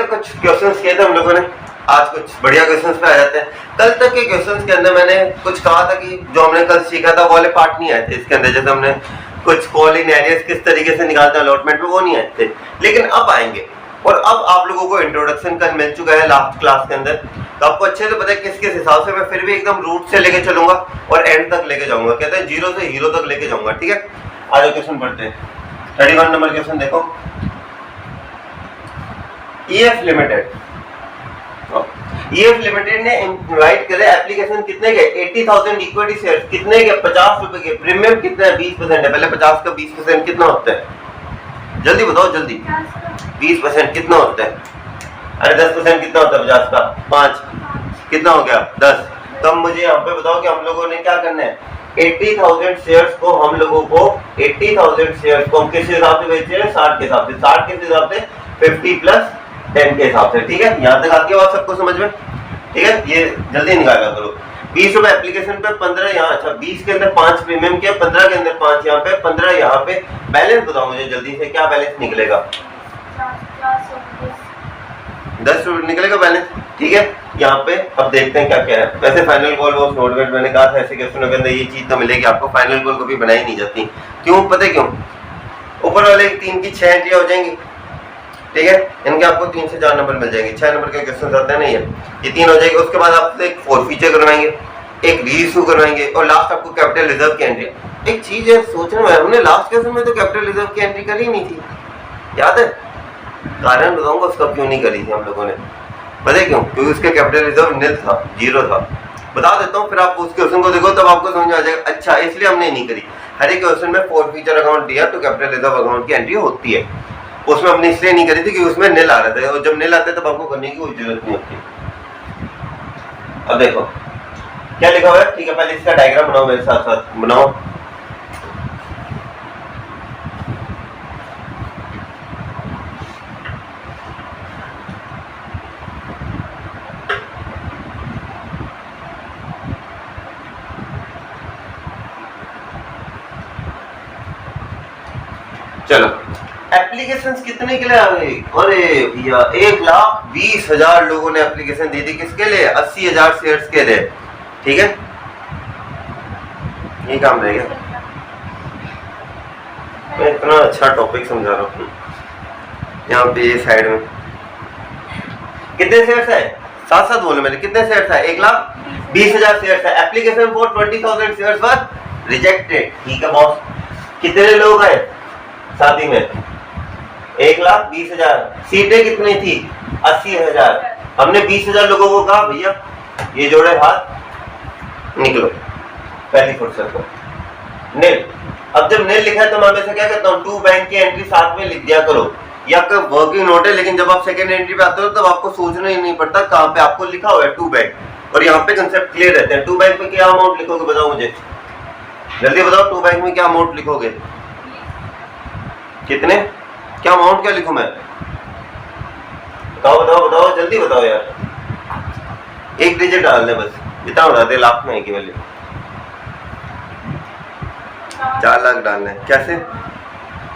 कुछ क्वेश्चंस किए थे हम लोगों ने, आज कुछ बढ़िया क्वेश्चंस पे आ जाते हैं। कल तक के क्वेश्चंस के अंदर मैंने कुछ कहा था कि जो हमने कल सीखा था वो वाले पार्ट नहीं आए थे इसके अंदर, जैसे हमने कुछ कॉलिंग एरियाज किस तरीके से निकालते हैं अलॉटमेंट में, वो नहीं आए थे, लेकिन अब आएंगे। और अब आप लोगों को इंट्रोडक्शन कल मिल चुका है लास्ट क्लास के अंदर, तो आपको अच्छे से पता है किस किस हिसाब से मैं फिर भी एकदम रूट से लेके चलूंगा और एंड तक लेके जाऊंगा, कहते हैं जीरो से हीरो तक लेके जाऊंगा, ठीक है। आज क्वेश्चन पढ़ते हैं। 31 नंबर क्वेश्चन देखो, EF लिमिटेड ने इनवाइट करे एप्लीकेशन कितने के 80,000 इक्विटी शेयर्स, कितने के 50 रुपए के, प्रीमियम कितना है 20% है, पहले 50 का 20% कितना होता है, जल्दी बताओ जल्दी। 20% कितना होता है, अरे 10% कितना होता है 50 का 5, कितना हो गया 10। तो मुझे यहाँ पे बताओ कि हम लोगों ने क्या करना है, 80,000 शेयर्स को हम लोगों को 80,000 शेयर्स को हम किस हिसाब से बेच रहे हैं, 60 के हिसाब से, 60 के हिसाब से 50 प्लस 10 के हिसाब से, ठीक है। यहाँ तक आती है बात सबको समझ में, ठीक है। ये जल्दी निकाला करो, 20 रुपए एप्लीकेशन पे, 15 यहाँ, अच्छा 20 के अंदर 5 प्रीमियम के, 15 के अंदर 5 यहाँ पे, 15 यहाँ पे। बैलेंस बताओ मुझे जल्दी से, क्या बैलेंस निकलेगा, 10 रुपए निकलेगा बैलेंस, ठीक है। यहाँ पे अब देखते हैं क्या क्या है। वैसे फाइनल कॉल वो शॉर्टकट मैंने कहा था ऐसे क्वेश्चनों के अंदर ये चीज तो मिलेगी आपको, फाइनल कॉल कभी बनाई नहीं जाती, क्यों पता है क्यों, ऊपर वाले 3 की 6 एंट्रियां हो जाएंगी, ठीक है। इनके आपको 3 से 4 नंबर मिल जाएंगे, 6 नंबर के क्वेश्चन आते हैं ना ये 3 हो जाएंगे। उसके बाद आपसे एक 4 फीचर करवाएंगे, एक रीइश्यू करवाएंगे और लास्ट आपको कैपिटल रिजर्व की एंट्री। एक चीज है सोचने में, हमने लास्ट क्वेश्चन में तो कैपिटल रिजर्व की एंट्री करी नहीं थी, याद है, कारण बताऊंगा उसका क्यों नहीं करी थी हम लोगों ने, पता है क्यों, क्योंकि उसके कैपिटल रिजर्व नील था, जीरो था। बता देता हूँ फिर आप उस क्वेश्चन को देखो तब आपको समझ में आ जाएगा, अच्छा इसलिए हमने नहीं करी। हर एक क्वेश्चन में 4 फीचर अकाउंट दिया तो कैपिटल रिजर्व अकाउंट की एंट्री होती है, उसमें हमने इसलिए नहीं करी थी कि उसमें नील आ रहे थे, और जब नील आते तब आपको करने की कोई जरूरत नहीं होती। अब देखो क्या लिखा हुआ है, ठीक है, पहले इसका डायग्राम बनाओ मेरे साथ साथ बनाओ। चलो एप्लीकेशंस कितने के लिए आ गई, अरे भैया 1,20,000 लोगों ने एप्लीकेशन दी थी, किसके लिए, 80,000 शेयर्स के लिए, ठीक है। ये काम रहेगा, मैं इतना अच्छा टॉपिक समझा रहा हूँ। यहाँ पे ये साइड में कितने शेयर्स है, साथ साथ बोलो मैंने, कितने शेयर्स है, 1,20,000 शेयर्स है। Application for 20,000 shares were rejected, ठीक है बॉस। कितने लोग हैं शादी में, 1,20,000, सीटें कितनी थी 80,000। हमने 20,000 लोगों को कहा भैया ये जोड़े हाथ निकलो, पहली फुर्सत को नील। अब जब नील लिखा है तो मैं वैसे क्या करता हूँ, 2 बैंक की एंट्री साथ में लिख दिया करो, ये आपका वर्किंग नोट है, लेकिन जब आप सेकंड एंट्री पे आते हो तब आपको सोचना ही नहीं पड़ता कहाँ पे आपको लिखा हुआ है 2 बैंक, और यहाँ पे कंसेप्ट क्लियर रहते हैं। 2 बैंक में क्या अमाउंट लिखोगे बताओ मुझे, जल्दी बताओ, 2 बैंक में क्या अमाउंट लिखोगे, कितने, क्या अमाउंट क्या लिखूं मैं, बताओ बताओ बताओ जल्दी बताओ यार, एक डिजिट डालने बस, इतना बता दे, लाख में की वैल्यू 4 लाख डालने, कैसे,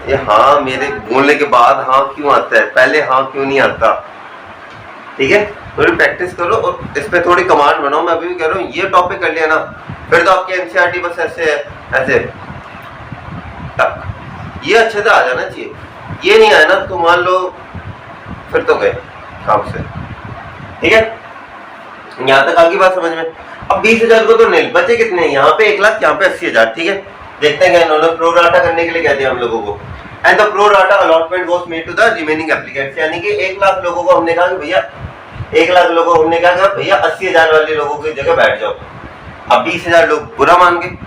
ये हाँ मेरे बोलने के बाद हाँ क्यों आता है, पहले हाँ क्यों नहीं आता, ठीक है। थोड़ी प्रैक्टिस करो और इस पे थोड़ी कमांड बनाओ। मैं अभी भी कह रहा हूँ ये टॉपिक कर लिया ना, फिर तो आपके एनसीईआरटी बस ऐसे है, ऐसे तक ये अच्छे से आ जाना चाहिए, ये नहीं आया ना तो मान लो फिर तो गए काम से, ठीक है। यहाँ तक आगे बात समझ में। अब 20,000 को तो नील, बचे कितने, यहाँ पे 1,00,000, यहाँ पे 80,000, ठीक है। देखते हैं इन्होंने प्रो राटा करने के लिए कह दिया हम लोगों को, and the pro rata allotment was made to the remaining applicants, यानी कि 1,00,000 लोगों को हमने कहा कि भैया 1,00,000 लोगों को हमने कहा भैया 80,000 वाले लोगों की जगह बैठ जाओ। अब 20,000 लोग बुरा मान गए,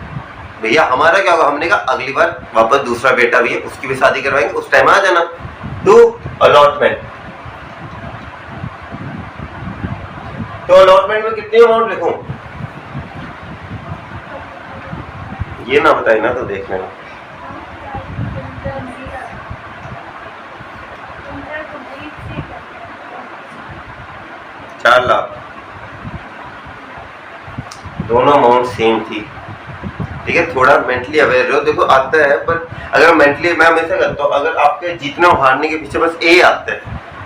भैया हमारा क्या होगा, हमने कहा अगली बार वापस दूसरा बेटा भी है उसकी भी शादी करवाएंगे, उस टाइम आ जाना, टू अलॉटमेंट। तो अलॉटमेंट में कितनी अमाउंट लिखूं, ये ना बताए ना तो देख लेना। चार लाख, दोनों अमाउंट सेम थी, ठीक है। थोड़ा मेंटली अवेयर रहो, देखो आता है, पर अगर मेंटली मैं हमेशा करता हूँ, अगर आपके जीतने और हारने के पीछे बस ए आता है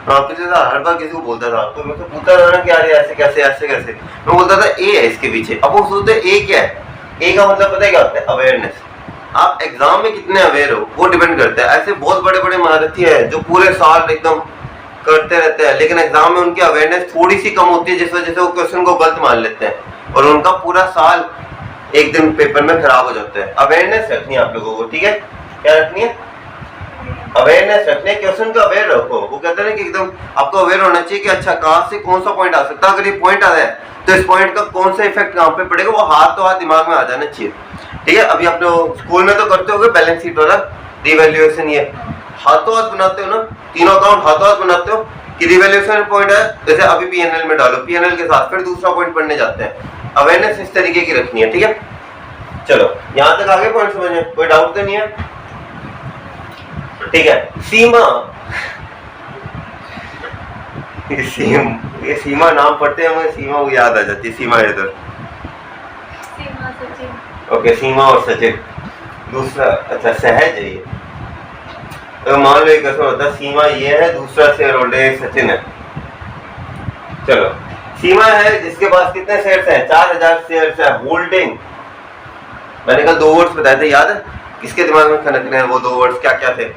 हाँ पिछले साल हर बार किसी को बोलता था, तो मैं तो पूछता था ना कि यार ऐसे कैसे ऐसे कैसे, मैं बोलता था ए है इसके पीछे। अब वो सोचते ए क्या है, ए का मतलब पता है क्या होता है, अवेयरनेस। आप एग्जाम में कितने अवेयर हो वो डिपेंड करता है। ऐसे बहुत बड़े बड़े महारथी है जो पूरे साल एकदम करते रहते हैं, लेकिन एग्जाम में उनकी अवेयरनेस थोड़ी सी कम होती है, जिस वजह से वो क्वेश्चन को गलत मान लेते हैं और उनका पूरा साल एक दिन पेपर में खराब हो जाता है। अवेयरनेस रखनी है आप लोगों को, ठीक है, क्या रखनी है, अवेयरनेस रखने, क्वेश्चन का अवेयर रखो। वो कहते हैं कि एकदम आपको अवेयर होना चाहिए कि अच्छा कहाँ से कौन सा पॉइंट आ सकता है, अगर ये पॉइंट आ जाए तो इस पॉइंट का कौन सा इफेक्ट कहाँ पे पड़ेगा, वो हाथ तो हाथ दिमाग में आ जाना चाहिए, ठीक है। अभी आप लोग स्कूल में तो करते होगे बैलेंस शीट वाला रिवैल्यूएशन, ये हाथों हाथ बनाते हो ना, तीनों अकाउंट हाथों हाथ बनाते हो कि रिवैल्यूएशन पॉइंट है, जैसे अभी पीएनएल में डालो, पीएनएल के साथ फिर दूसरा पॉइंट पढ़ने जाते हैं। अवेयरनेस इस तरीके की रखनी है, ठीक है। चलो यहाँ तक आगे पॉइंट समझ में कोई डाउट तो नहीं है, ठीक है। सीमा, ये सीमा नाम पढ़ते हैं मुझे सीमा वो याद आ जाती है, सीमा इधर, सीमा सचिन, ओके सीमा और सचिन। दूसरा अच्छा सहज है ये, तो मान लो एक ऐसा होता है सीमा ये है, दूसरा शेयर होल्डर सचिन है। चलो सीमा है जिसके पास कितने शेयर्स हैं, 4000 शेयर्स है। होल्डिंग मैंने कल 2 वर्ड्स बताए थे, याद है, किसके दिमाग में खनक रहे हैं वो 2 वर्ड्स क्या क्या थे,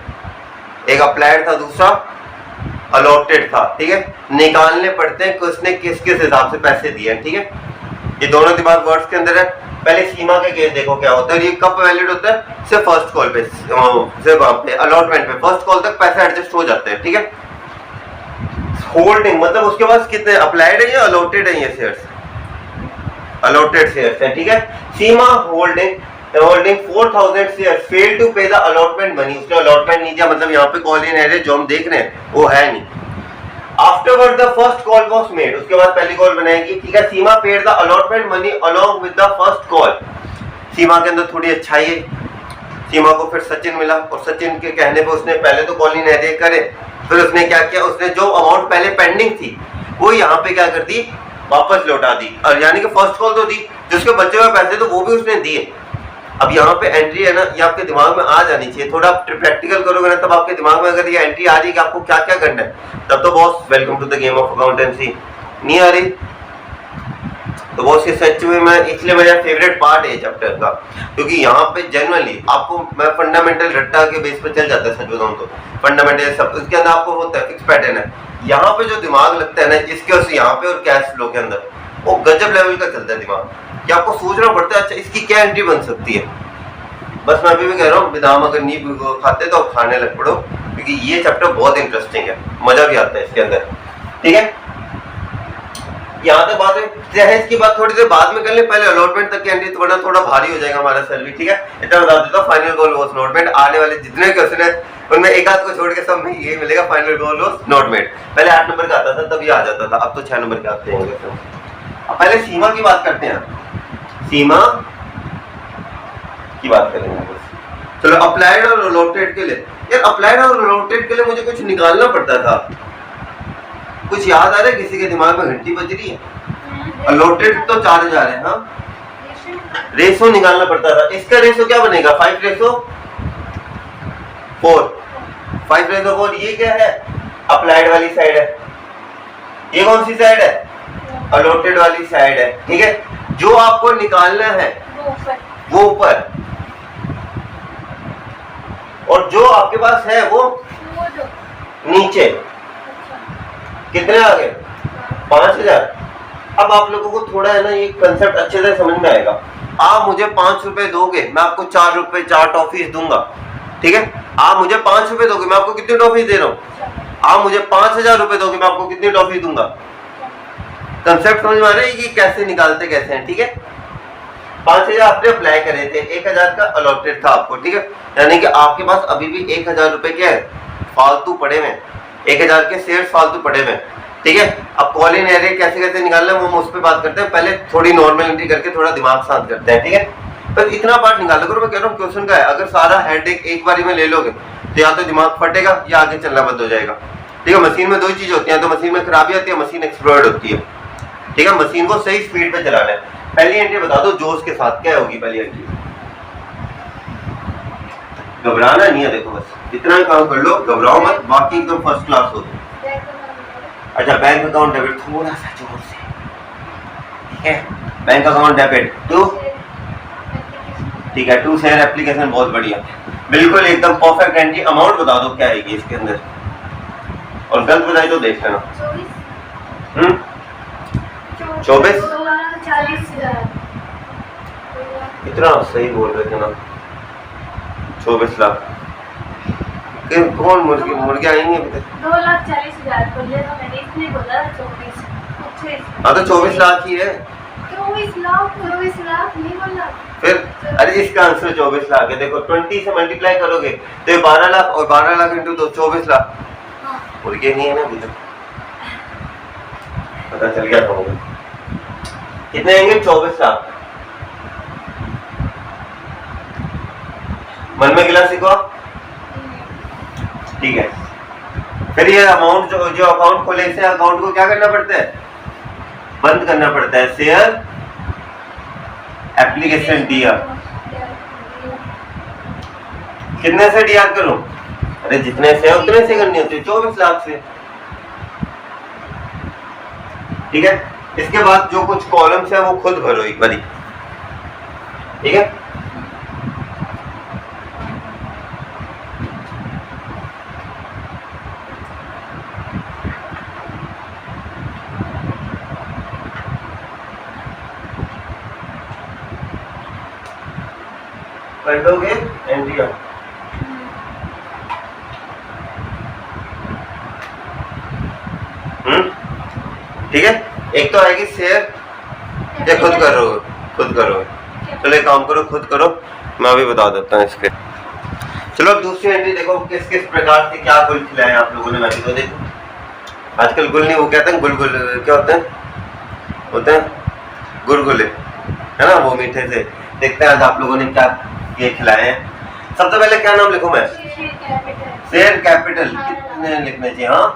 एक अप्लाइड था, दूसरा अलॉटेड था, ठीक है। निकालने पड़ते हैं कि उसने किस किस हिसाब से पैसे दिए, ठीक है। ये दोनों दिमाग वर्ड्स के अंदर है। पहले सीमा के केस देखो क्या होता है, ये कब वैलिड होता है, सिर्फ फर्स्ट कॉल पे, सिर्फ वहां पे अलॉटमेंट पे फर्स्ट कॉल तक पैसे एडजस्ट हो जाते हैं, ठीक है। होल्डिंग मतलब उसके पास कितने अप्लाइड है या अलॉटेड है, ये शेयर्स अलॉटेड शेयर्स है, ठीक है। सीमा holding 4000 shares fail to pay the allotment money, उसने अलॉटमेंट नहीं दिया, मतलब यहाँ पे कॉल इन एरिया जो हम देख रहे हैं वो है नहीं। Afterward the first call was made, उसके बाद पहली कॉल बनाएगी, ठीक है। Seema paid the allotment money along with the first call. सीमा के अंदर थोड़ी अच्छाई है, सीमा को फिर सचिन मिला और सचिन के कहने पे उसने पहले तो कॉल इन एरिया करे, फिर उसने क्या किया, उसने जो अमाउंट पहले पेंडिंग थी वो यहाँ पे क्या कर दी, वापस लौटा दी, और यानी कि फर्स्ट कॉल तो दी, जिसके बचे हुए पैसे तो वो भी उसने दिए। अब यहाँ पे एंट्री है ना, ये आपके दिमाग में आ जानी चाहिए, थोड़ा प्रैक्टिकल करोगे ना तब आपके दिमाग में अगर ये एंट्री आ रही कि आपको क्या क्या करना है, तब तो boss welcome to the game of accountancy. नहीं आ रही तो बॉस ये सच में मैं, इसलिए मेरा फेवरेट पार्ट है चैप्टर का, क्योंकि यहाँ पे जनरली आपको मैं फंडामेंटल रट्टा के बेस पे चल जाता है, सच बताऊं तो फंडामेंटल सब इसके अंदर आपको होता है, फिक्स पैटर्न है। यहाँ पे जो दिमाग लगता है ना इसके और यहाँ पे और कैश फ्लो के अंदर वो गजब लेवल का चलता है दिमाग, कि आपको सोचना पड़ता है अच्छा इसकी क्या एंट्री बन सकती है। बस मैं अभी भी कह रहा हूँ बादाम अगर नहीं खाते तो खाने लग पड़ो, क्योंकि ये चैप्टर बहुत इंटरेस्टिंग है, मजा भी आता है इसके अंदर, ठीक है। यहाँ तक बात है, इसकी बात थोड़ी देर बाद में कर ले, पहले अलॉटमेंट तक की एंट्री, वरना थोड़ा भारी हो जाएगा हमारा सर भी, ठीक है। इतना बता देता हूँ, final goal was not made, आने वाले जितने क्वेश्चन है उनमें एक आध को छोड़ के सब में ये मिलेगा, final goal was not made. पहले 8 नंबर का आता था तब ये आ जाता था, अब तो 6 नंबर के आते हैं। अब पहले सीमा की बात करते हैं, सीमा की बात करेंगे बस। चलो अप्लाइड और अलॉटेड के लिए, यार अप्लाइड और अलॉटेड के लिए मुझे कुछ निकालना पड़ता था, कुछ याद आ रहा है किसी के दिमाग में, घंटी बज रही है। अलॉटेड तो 4000 है, हाँ रेशो निकालना पड़ता था, इसका रेशो क्या बनेगा, 5:4, 5:4। ये क्या है, अप्लाइड वाली साइड है, ये कौन सी साइड है, अलॉटेड वाली साइड है, ठीक है। जो आपको निकालना है वो ऊपर, और जो आपके पास है वो नीचे। कितने आ गए, 5000। अब आप लोगों को थोड़ा है ना ये कंसेप्ट अच्छे से समझ में आएगा। आप मुझे 5 रुपए दोगे, मैं आपको 4 रुपए 4 टॉफीज दूंगा, ठीक है। आप मुझे 5 रुपए दोगे, मैं आपको कितनी टॉफीज दे रहा हूँ, आप मुझे 5000 रुपए दोगे, मैं आपको कितनी टॉफीज दूंगा। कंसेप्ट समझ में आ रहा है कि कैसे निकालते कैसे हैं, ठीक है। 5000 आपने अप्लाई करे थे, 1000 का अलॉटेड था आपको, ठीक है। यानी कि आपके पास अभी भी 1000 रुपए क्या है, फालतू पड़े हुए, 1000 के शेयर फालतू पड़े हुए, ठीक है। अब कॉल इन एरिया कैसे कैसे निकालना है वो हम उस पर बात करते हैं, पहले थोड़ी नॉर्मल एंट्री करके थोड़ा दिमाग शांत करते हैं, ठीक है। बस इतना पार्ट निकाल लो, मैं कह रहा हूँ क्वेश्चन का है, अगर सारा हेडेक एक बारी में ले लोगे तो या तो दिमाग फटेगा या आगे चलना बंद हो जाएगा, ठीक है। मशीन में 2 चीज होती है, तो मशीन में खराबी आती है, मशीन एक्सप्लोर्ड होती है, ठीक है। मशीन को सही स्पीड पे चलाना है। पहली एंट्री बता दो जोश के साथ, क्या होगी पहली एंट्री, घबराना नहीं है, देखो बस इतना काम कर लो, घबराओ मत, बाकी एकदम फर्स्ट क्लास हो। अच्छा, बैंक अकाउंट डेबिट, थोड़ा सा जोर से, ठीक है। बैंक अकाउंट डेबिट टू, ठीक है, टू शेयर एप्लीकेशन, बहुत बढ़िया, बिल्कुल एकदम परफेक्ट एंट्री। अमाउंट बता दो क्या आएगी इसके अंदर, और गलत बताई तो देख लेना। 24, 40,000। इतना सही बोल रहे थे ना, 24 लाख। कौन मुर्गे आएंगे अभी तक? 2,40,000 बोले तो मैंने इसलिए बोला 24। हाँ तो 24 लाख ही है 24 लाख नहीं बोला फिर। अरे इसका आंसर 24 लाख है। देखो 20 से मल्टीप्लाई करोगे तो 12 लाख, और 12 लाख इंटू 2 24 लाख। मुर्गे नहीं है ना अभी तक, पता चल गया था मुझे। कितने आएंगे? 24 लाख। मन में गिला सीखो, ठीक है। फिर ये अमाउंट जो अकाउंट खोले, इसे अकाउंट को क्या करना पड़ता है? बंद करना पड़ता है। शेयर एप्लीकेशन दिया, कितने से डीआर करूं? अरे जितने से उतने से करनी होती है, 24 लाख से, ठीक है। इसके बाद जो कुछ कॉलम्स है वो खुद भरो एक बारी, ठीक है। कर दोगे एंट्री, ठीक है। एक तो आएगी शेयर, या खुद करो, खुद करो। चलो एक काम करो, खुद करो, मैं अभी बता देता हूँ इसके। चलो अब दूसरी एंट्री देखो, किस किस प्रकार से क्या गुल खिलाए आप लोगों ने। मैं भी तो देखो, आजकल गुल नहीं, वो कहते हैं गुलगुल, क्या होते हैं गुलगुले, है ना, वो मीठे से। देखते हैं आज आप लोगों ने क्या ये खिलाए हैं। सबसे पहले क्या नाम लिखूं मैं? शेयर कैपिटल कितने लिखने चाहिए? हाँ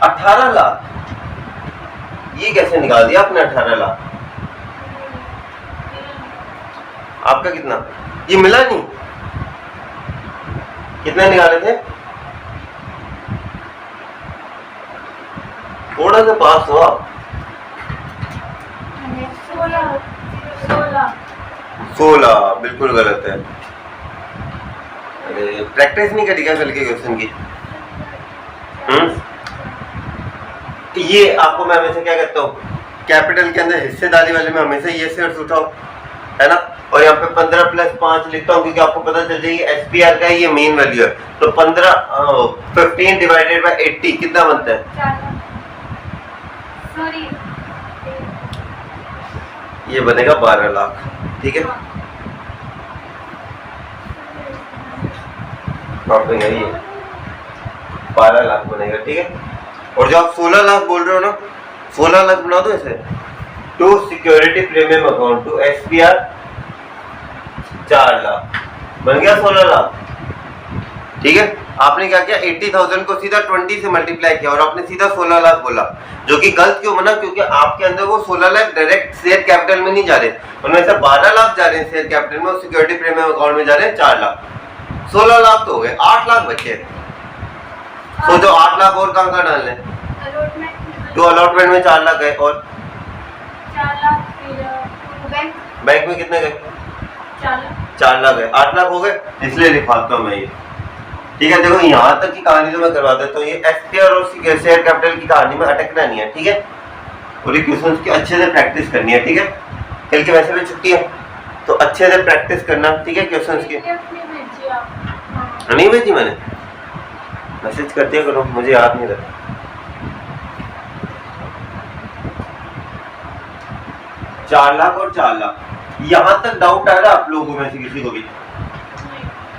18 लाख। ये कैसे निकाल दिया आपने 18 लाख? आपका कितना? ये मिला नहीं, कितने निकाले थे? थोड़ा सा पास हुआ, 16। बिल्कुल गलत है। अरे प्रैक्टिस नहीं करी क्या कल के क्वेश्चन की? ये आपको मैं हमेशा क्या कहता हूँ, कैपिटल के अंदर हिस्सेदारी वाले में हमेशा ये शेयर्स उठाओ, है ना। और यहाँ पे 15 + 5 लिखता हूँ क्योंकि आपको पता चल जाएगी एसपीआर का ये मेन वैल्यू है। तो 15 डिवाइडेड बाय 80 कितना बनता है? ये बनेगा 12 लाख, ठीक है। ये 12 लाख बनेगा, ठीक है। और जो आप 16 लाख बोल रहे हो ना, 16 लाख बना दो इसे। To security premium account, to SPR 4 lakh, बन गया 16 लाख, ठीक है। आपने क्या किया, 80,000 को सीधा 20 से मल्टीप्लाई किया और आपने सीधा 16 लाख बोला, जो कि गलत क्यों बना? क्योंकि आपके अंदर वो 16 लाख डायरेक्ट शेयर कैपिटल में नहीं जा रहे, उनमें से 12 लाख जा रहे हैं शेयर कैपिटल में और सिक्योरिटी प्रीमियम अकाउंट में जा रहे हैं 4 लाख। 16 लाख तो हो गए, 8 लाख बचे। तो जो 8 लाख और कहाँ डालने? तो अलॉटमेंट में 4 लाख गए, और 4 लाख बैंक में कितने गए? 4 लाख गए, 8 लाख हो गए, इसलिए लिखाता हूँ मैं ये, ठीक है। देखो यहाँ तक की कहानी तो मैं करवा देता हूँ। ये एसपीआर और शेयर कैपिटल की कहानी में अटकना नहीं है, ठीक है। पूरी क्वेश्चंस की अच्छे से प्रैक्टिस करनी है, ठीक है। कल की वैसे भी छुट्टी है तो अच्छे से प्रैक्टिस करना, ठीक है। क्वेश्चंस की नहीं भेजी मैंने, मैसेज कर दिया करो, मुझे याद नहीं रहता। चार लाख और 4 लाख, यहाँ तक डाउट आ रहा आप लोगों में से किसी को भी?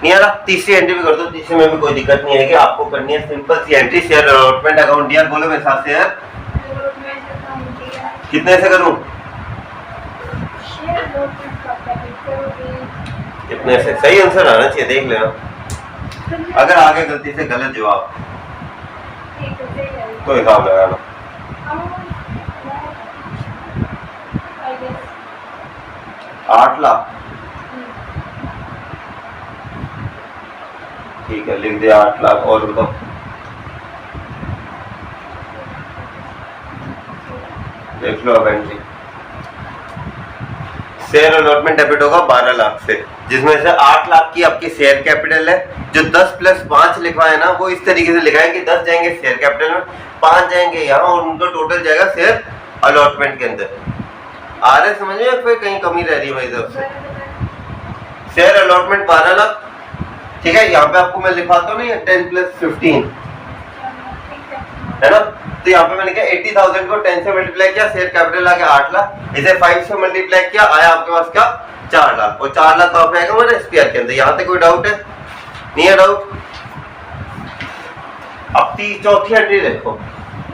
नहीं आ रहा? तीसरी एंट्री भी कर दो, तीसरी में भी कोई दिक्कत नहीं है कि आपको करनी है सिंपल सी एंट्री। शेयर अलॉटमेंट अकाउंट दिया, बोलो मेरे साथ, शेयर कितने से करूं? कितने से? सही आंसर आना चाहिए, देख लेना। अगर आगे गलती से गलत जवाब तो हिसाब लगाना। 8 लाख, ठीक है, लिख दिया 8 लाख। और बताओ देख लो अब एंट्री। शेयर अलॉटमेंट डेबिट होगा 12 लाख से, जिसमें से 8 लाख की आपकी शेयर कैपिटल है। जो 10 + 5 लिखा है ना, वो इस तरीके से लिखा है कि 10 जाएंगे शेयर कैपिटल में, 5 जाएंगे यहाँ, और उनका टोटल जाएगा शेयर अलॉटमेंट के अंदर। आ रहे समझ में, फिर कहीं कमी रह रही है भाई तरफ से? शेयर अलॉटमेंट 12 लाख, ठीक है। यहाँ पे आपको मैं लिखाता हूँ ना 10 + 15 है ना, तो यहाँ पे मैंने क्या 80,000 को 10 से मल्टीप्लाई किया, शेयर कैपिटल आ गया 8 लाख, इसे 5 से मल्टीप्लाई किया, आया आपके पास क्या 4 लाख। और 4 लाख कहाँ पे आएगा हमारे एसपीआर के अंदर। यहाँ तक कोई डाउट है? नहीं है डाउट? अब चौथी एंट्री देखो।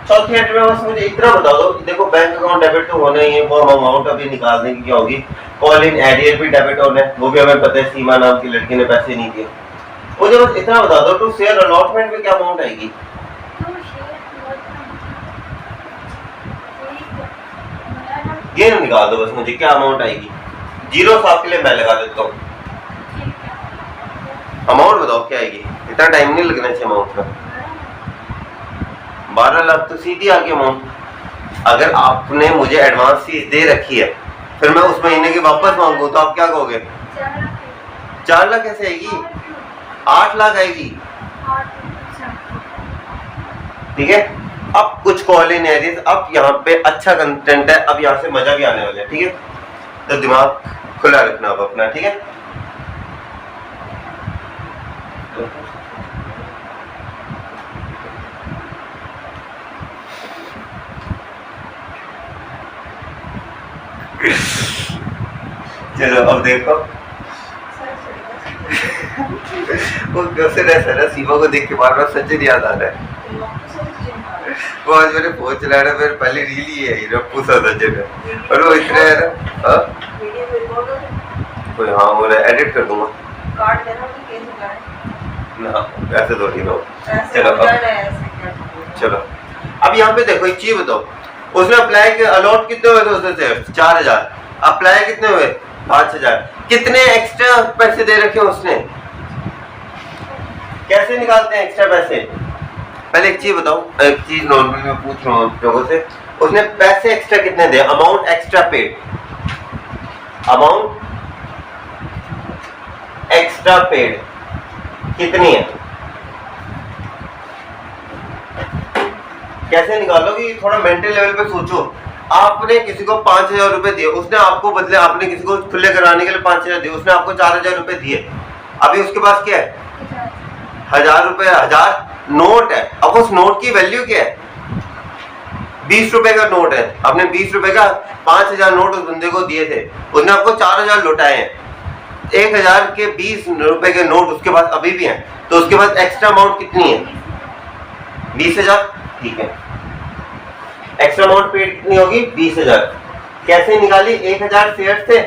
चौथी एंट्री में बस मुझे इतना बता दो, देखो बैंक अकाउंट डेबिट तो होना ही है, वो अमाउंट अभी निकालने की क्या होगी। कॉल इन एरियर भी डेबिट होना है, वो भी हमें पता है, सीमा नाम की लड़की ने पैसे नहीं दिए। मुझे बस इतना बता दो, टू शेयर अलॉटमेंट में क्या अमाउंट आएगी? ये निकाल दो बस मुझे, क्या अमाउंट आएगी। जीरो साफ के लिए मैं लगा देता हूँ। अमाउंट बताओ क्या आएगी, इतना टाइम नहीं लगना चाहिए अमाउंट का। 12 लाख तो सीधी आ गई अमाउंट। अगर आपने मुझे एडवांस फीस दे रखी है, फिर मैं उस महीने की वापस मांगू तो आप क्या कहोगे? 4 लाख कैसे आएगी? 8 लाख आएगी, ठीक है। अब कुछ कॉल इन एरियज, अब यहाँ पे अच्छा कंटेंट है, अब यहाँ से मजा भी आने वाला है, ठीक है। तो दिमाग खुला रखना अब अपना, ठीक है। चलो अब देखो वो कैसे रहा सीमा को देख के बार बार सचिन याद आ रहा है। वो आज मेरे फोन चला रहा है, मेरे पहले रील ही है रप्पू सा सचिन है, और वो इतना है ना कोई, हाँ बोला एडिट कर दूंगा ना, ऐसे तो नहीं हो। चलो अब यहाँ पे देखो एक चीज बताओ, उसने अप्लाई के अलॉट कितने हुए थे उसमें से 4000, अप्लाई कितने हुए 5000, कितने एक्स्ट्रा पैसे दे रखे उसने? कैसे निकालते हैं एक्स्ट्रा पैसे? पहले एक चीज बताओ, एक चीज नॉर्मल में पूछ रहा हूँ लोगों से, उसने पैसे एक्स्ट्रा कितने दिए? Amount extra paid, amount extra paid कितनी है? कैसे निकालोगे? थोड़ा मेंटल लेवल पे सोचो। आपने किसी को 5000 रुपए दिए, उसने आपको बदले, आपने किसी को खुले कराने के लिए 5000 दिए, उसने आपको 4000 रुपए दिए। अभी उसके पास क्या है? 1000 रुपए, 1000 नोट है। अब उस नोट की वैल्यू क्या है? 20 रुपए का नोट है। आपने 20 रुपए का 5000 नोट उस बंदे को दिए थे, उसने आपको 4000 लौटाए हैं। 1000 के 20 रुपए के नोट उसके पास अभी भी हैं, तो उसके पास एक्स्ट्रा अमाउंट कितनी है? 20000, ठीक है। एक्स्ट्रा अमाउंट पेड कितनी होगी? 20000। कैसे निकाली? 1000 शेयर थे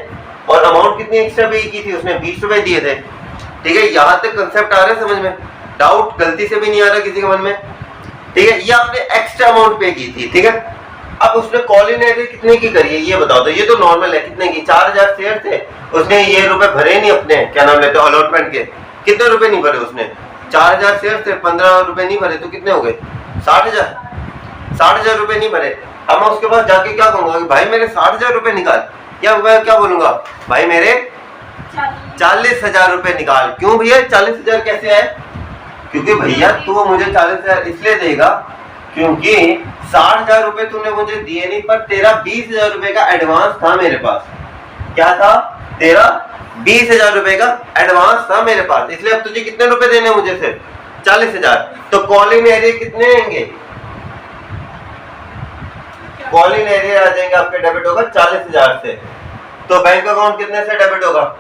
और अमाउंट कितनी एक्स्ट्रा पे की थी उसने? 20 रुपए दिए थे, ठीक है। यहाँ तक कंसेप्ट आ रहा है समझ में? डाउट गलती से भी नहीं आ रहा किसी के मन में, ठीक है। ये आपने एक्स्ट्रा अमाउंट पे की थी, ठीक है। अब उसने कॉल इन एरियर कितने की करी है ये बताओ। तो ये तो नॉर्मल है, कितने की? 4000 शेयर थे, उसने ये रुपए भरे नहीं अपने, क्या नाम लेते हैं, अलॉटमेंट के। कितने रुपए नहीं भरे उसने? 4000 शेयर थे, 15 रुपए नहीं भरे, तो कितने हो गए? 60000। 60000 रुपए नहीं भरे। अब मैं उसके पास जाके क्या कहूंगा कि भाई मेरे 60000 रुपए निकाल, या मैं क्या बोलूंगा? भाई मेरे 40000 रुपए निकाल। क्यों भैया 40000 कैसे आए? क्योंकि भैया तू मुझे 40000 इसलिए देगा क्योंकि 60000 रुपए तूने मुझे दिए नहीं, पर तेरा 20000 रुपए का एडवांस था मेरे पास। क्या था? तेरा 20000 रुपए का एडवांस था मेरे पास, इसलिए अब तुझे कितने रुपए देने मुझे सिर्फ 40000। तो कॉल इन एरियर कितने आएंगे? कॉल इन एरियर आ जाएंगे आपके, डेबिट होगा 40000 से। तो बैंक अकाउंट कितने से डेबिट होगा?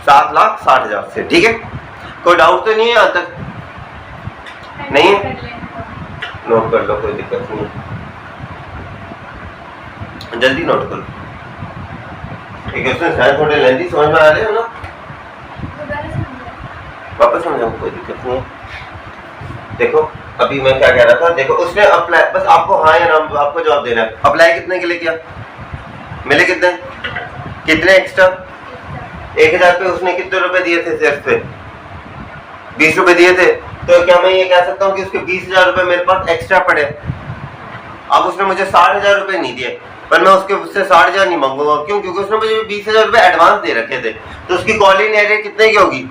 7,60,000 से, ठीक है। कोई डाउट तो नहीं है यहाँ तक? नहीं है? नोट कर लो, कोई दिक्कत नहीं, जल्दी नोट कर लो, ठीक है। उसमें शायद थोड़े लेंथी समझ में आ रहे हो ना? वापस समझाऊं, कोई दिक्कत नहीं है। देखो अभी मैं क्या कह रहा था, देखो उसने अप्लाई, बस आपको हाँ या ना आपको जवाब देना है। अप्लाई कितने के लिए किया? मिले कितने? कितने एक्स्ट्रा? 1000 पे उसने कितने रुपए दिए थे शेयर पे? 20 रुपए दिए थे, तो क्या मैं ये कह सकता हूँ कि उसके 20,000 रुपए मेरे पास एक्स्ट्रा पड़े? अब उसने मुझे 60,000 रुपए नहीं दिए, पर मैं उससे 60,000 नहीं मांगूंगा। क्यों? क्योंकि उसने मुझे 20,000 रुपए एडवांस दे रखे थे, तो उसकी कॉलिंग एरिया कितने की होगी?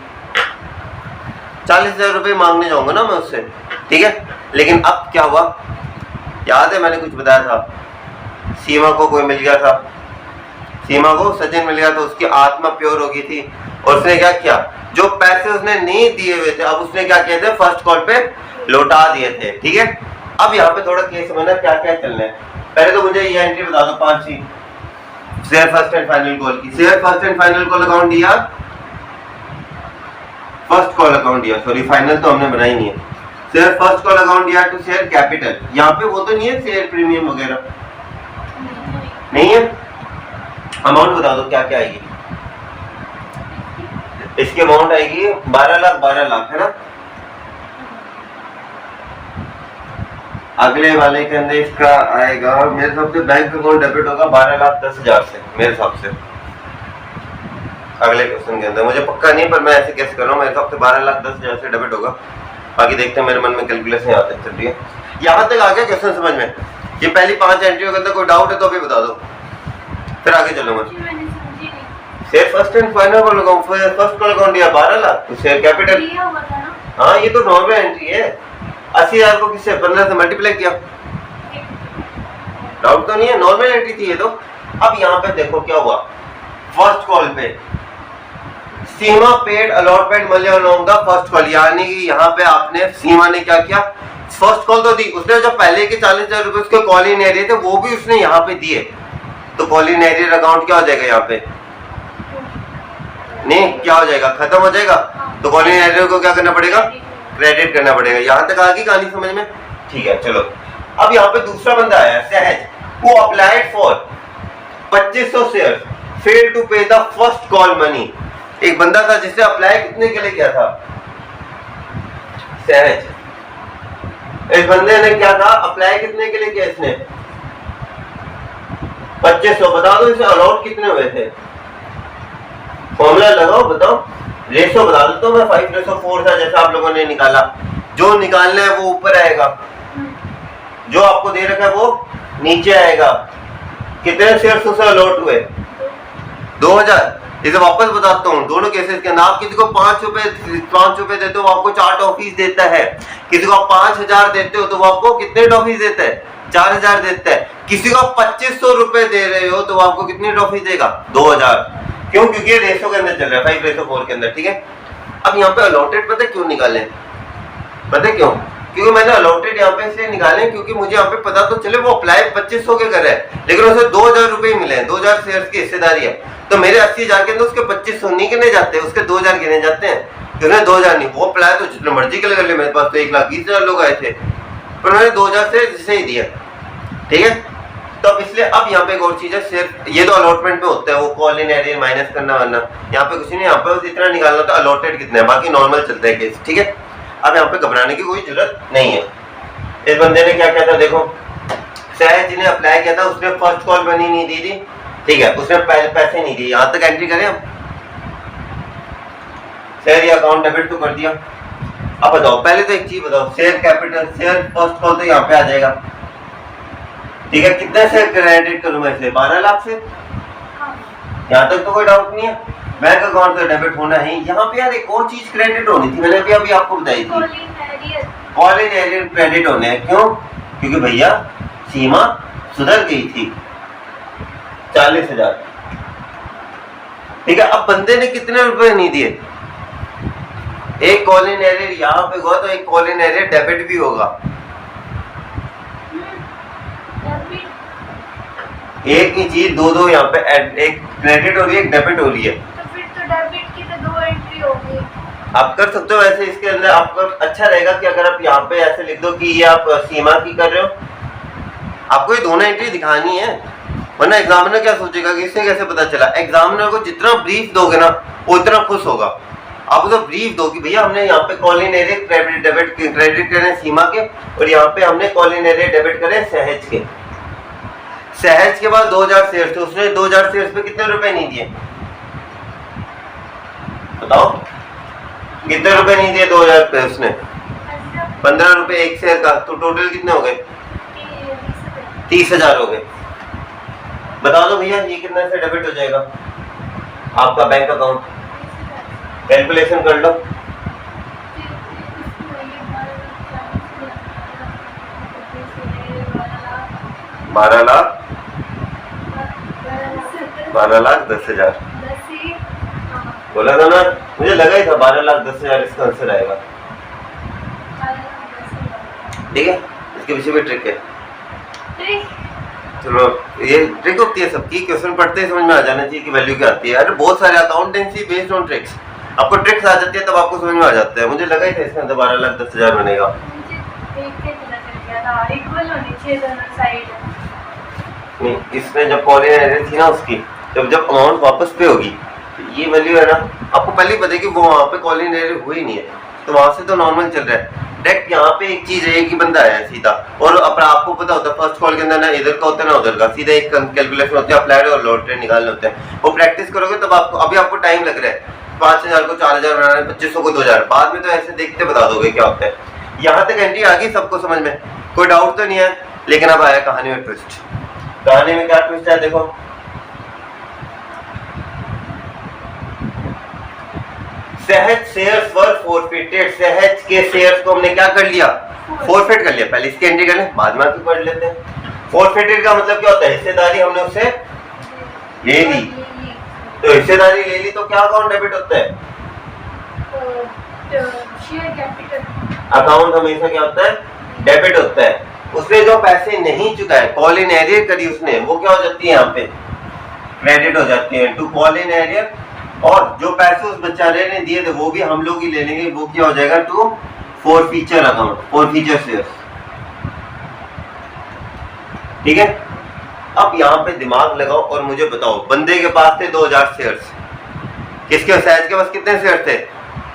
40,000 रुपए मांगने जाऊंगा ना मैं उससे, ठीक है। लेकिन अब क्या हुआ, याद है मैंने कुछ बताया था, सीमा को कोई मिल गया था, सीमा को सचिन मिल गया था, उसकी आत्मा प्योर हो गई थी, और उसने क्या किया, जो पैसे उसने नहीं दिए हुए थे, अब उसने क्या किए थे, फर्स्ट कॉल पे लौटा दिए थे, ठीक है। अब यहाँ पे थोड़ा केस समझना क्या क्या चलना है। पहले तो मुझे ये एंट्री बता दो 5 ही, share first and final call की। Share first and final call account दिया, फर्स्ट कॉल अकाउंट दिया, सॉरी फाइनल तो हमने बनाई नहीं है। शेयर फर्स्ट कॉल अकाउंट दिया टू शेयर कैपिटल, यहाँ पे वो तो नहीं है शेयर प्रीमियम वगैरह, नहीं है। अमाउंट बता दो क्या क्या आएगी। इसकी अमाउंट आएगी 12 लाख 12 लाख, है ना। अगले वाले के अंदर इसका आएगा, मेरे हिसाब से बैंक अकाउंट डेबिट होगा 12,10,000 से, मेरे हिसाब से। अगले क्वेश्चन के अंदर मुझे पक्का नहीं, पर मैं ऐसे कैसे कर रहा हूँ, मेरे हिसाब से 12,10,000 से डेबिट होगा। बाकी देखते हैं, मेरे मन में कैलकुलेशन यहाँ तक चल रही है। यहाँ तक आ गया क्वेश्चन समझ में। ये पहली 5 एंट्रियों के अंदर कोई डाउट है तो अभी बता दो, फिर आगे चलूंगा। Share first and final call account, first call account दिया 12 लाख, तो शेयर कैपिटल, हाँ ये तो नॉर्मल एंट्री है। 80,000 को किससे 15 से मल्टीप्लाई किया, डाउट तो नहीं है, नॉर्मल एंट्री थी ये तो। अब यहाँ पे देखो क्या हुआ, फर्स्ट कॉल पे Seema paid allotment money along the first call, यानी कि यहाँ पे आपने, सीमा ने क्या किया, फर्स्ट कॉल तो दी उसने, जो पहले के 40,000 रुपए उसके कॉल इन एरिया थे वो भी उसने यहाँ पे दिए, तो कॉल इन एरिया अकाउंट क्या हो जाएगा यहाँ पे, नहीं क्या हो जाएगा, खत्म हो जाएगा। तो कॉल इन एरिया को क्या करना पड़ेगा, क्रेडिट करना पड़ेगा। यहाँ तक आ गई कहानी समझ में, ठीक है। चलो अब यहाँ पे दूसरा बंदा आया सहज, वो applied for 2500 share, fail to pay the first call money. एक बंदा था जिसने अप्लाई कितने के लिए किया था, सहज। एक बंदे ने क्या था, अप्लाई कितने के लिए किया इसने, 2500। बता दो इसे अलॉट कितने हुए थे, फॉर्मूला लगाओ बताओ, रेशो बता देता हूँ मैं, 5:4 था जैसा आप लोगों ने निकाला। जो निकालना है वो ऊपर आएगा, जो आपको दे रखा है वो नीचे आएगा। कितने शेयर उसे अलॉट हुए, 2000। इसे वापस बताता हूँ, दोनों केसेस के अंदर आप किसी को 5 रुपए देते हो वो आपको 4 टॉफीज देता है, किसी को आप 5,000 देते हो तो वो आपको कितने टॉफीज देता है, 4,000 देता है। किसी को आप 2500 रुपए दे रहे हो तो वो आपको कितनी टॉफीज देगा, 2,000। क्यों? क्योंकि ये रेशो के अंदर चल रहा है, 5:4 के अंदर, ठीक है। अब यहाँ पे अलॉटेड पता क्यों निकाले, पता क्यों, क्योंकि मैंने अलॉटेड यहाँ पे इसलिए निकाले क्योंकि मुझे यहाँ पे पता तो चले वो अप्लाई 2500 के कर रहा है, लेकिन उसे 2,000 रुपए मिले हैं, 2,000 शेयर की हिस्सेदारी है, तो मेरे 80,000 के अंदर उसके 2500 नहीं गिने जाते, उसके 2,000 गिने जाते हैं। क्योंकि 2,000 नहीं, वो अप्लाई तो जितने मर्जी के कर ले, मेरे पास तो 1,20,000 लोग आए थे, पर मैंने 2,000 से जिसे ही दिया, ठीक है। तो अब इसलिए अब यहाँ पे एक और चीज है, सिर्फ ये तो अलॉटमेंट में होता है, वो कॉल इन एरिया माइनस करना वरना, यहाँ पे कुछ नहीं, यहाँ पे बस इतना निकालना था अलॉटेड कितना है, बाकी नॉर्मल चलता है केस, ठीक है। अब यहाँ पे घबराने की कोई जरूरत नहीं है। इस बंदे ने क्या किया था, देखो सहज जी ने अप्लाई किया था, उसने फर्स्ट कॉल मनी नहीं दी थी, ठीक है, उसने पैसे नहीं दिए। यहाँ तक एंट्री करें हम, शेयर या अकाउंट डेबिट तो कर दिया। अब बताओ, पहले तो एक चीज बताओ, share capital, share first call तो यहाँ पे आ जाएगा, ठीक है। कितने से क्रेडिट करूं मैं इसे, 12 लाख से, यहाँ तक तो कोई डाउट नहीं है। बैंक अकाउंट से डेबिट होना है। यहाँ पे यार एक और चीज क्रेडिट होनी थी, मैंने अभी आपको बताई थी, कॉल इन एरिया क्रेडिट होने हैं। क्यों? क्योंकि भैया सीमा सुधर गई थी, 40,000, ठीक है। अब बंदे ने कितने रुपए नहीं दिए, एक कॉल इन एरिया यहाँ पे हुआ तो एक कॉल इन एरिया डेबिट भी होगा, एक ही चीज दो यहाँ पे एक क्रेडिट हो रही है, एक डेबिट हो रही है, तो फिर तो डेबिट की तो 2 एंट्री होगी। आप कर सकते हो वैसे। इसके अंदर आपको अच्छा रहेगा कि अगर आप यहाँ पे ऐसे लिख दो कि ये आप सीमा की कर रहे हो, आपको ये दोनों एंट्री दिखानी है, वरना एग्जामिनर क्या सोचेगा कि इससे कैसे पता चला। एग्जामिनर को जितना ब्रीफ दोगे ना वो इतना खुश होगा। आप उसे ब्रीफ दो कि भैया हमने यहाँ पे कॉल इन एरिया क्रेडिट करे सीमा के, और यहाँ पे हमने कॉल इन एरिया डेबिट करे सहज के। सहज के बाद 2,000 शेयर थे, उसने 2,000 शेयर पे कितने रुपए नहीं दिए बताओ, कितने रुपए नहीं दिए? 2000 रुपए उसने। 15 रुपए एक शेयर का, तो टोटल कितने हो गए? 30,000 हो गए। बता दो भैया ये कितने से डेबिट हो जाएगा आपका बैंक अकाउंट? कैलकुलेशन कर लो। 12,10,000 बोला था ना, मुझे लगा ही था 12,10,000 इसका आंसर आएगा। ठीक है, इसके पीछे भी ट्रिक है। चलो ये ट्रिक होती है सबकी, क्वेश्चन पढ़ते ही समझ में आ जाना चाहिए कि वैल्यू क्या आती है। अरे बहुत सारे अकाउंटेंसी बेस्ड ऑन ट्रिक्स, आपको ट्रिक्स आ जाती है तब आपको समझ में आ जाता है। मुझे लगा ही था इसके अंदर 12,10,000 बनेगा। नहीं, इसमें जब कॉलिंग एरर थी ना उसकी, जब अमाउंट वापस पे होगी ये वैल्यू है ना, आपको पहले ही पता है कि वो वहाँ पे कॉलिंग एरर हुई नहीं है, तो वहां से तो नॉर्मल चल रहा है। डायरेक्ट यहाँ पे एक चीज है कि बंदा आया सीधा, और अपना आपको पता होता है फर्स्ट कॉल के अंदर ना इधर का होता है ना उधर का, सीधा एक कैलकुलेशन होती है, अप्लाइड और लोड ट्रेड निकालने होते हैं। वो प्रैक्टिस करोगे तब आपको, अभी आपको टाइम लग रहा है 5,000 को 4,000 बनाने, 2500 को 2,000, बाद में तो ऐसे देखते बता दोगे क्या होता है। यहाँ तक एंट्री आ गई सबको समझ में, कोई डाउट तो नहीं है। लेकिन अब आया कहानी में ट्विस्ट। कहानी में क्या ट्विस्ट है देखो, सहज शेयर्स वर फॉरफिटेड, सहज के शेयर्स को हमने क्या कर लिया? फॉरफिट कर लिया। पहले इसकी एंट्री कर ले, बाद में पढ़ लेते हैं। फॉरफिटेड का मतलब क्या होता है? हिस्सेदारी हमने उससे ले ली, तो हिस्सेदारी ले ली तो क्या अकाउंट डेबिट होता है? अकाउंट हमेशा क्या होता है? डेबिट होता है। उसने जो पैसे नहीं चुकाए, कॉल इन एरियर करी उसने, वो क्या हो जाती है? यहाँ पे क्रेडिट हो जाती है टू कॉल इन एरियर। और जो पैसे उस बेचारे ने दिए थे वो भी हम लोग ही ले लेंगे, वो क्या हो जाएगा? To forfeiture account, forfeiture shares. ठीक है, अब यहाँ पे दिमाग लगाओ और मुझे बताओ, बंदे के पास थे 2,000 शेयर्स, किसके? सहज के पास कितने शेयर थे?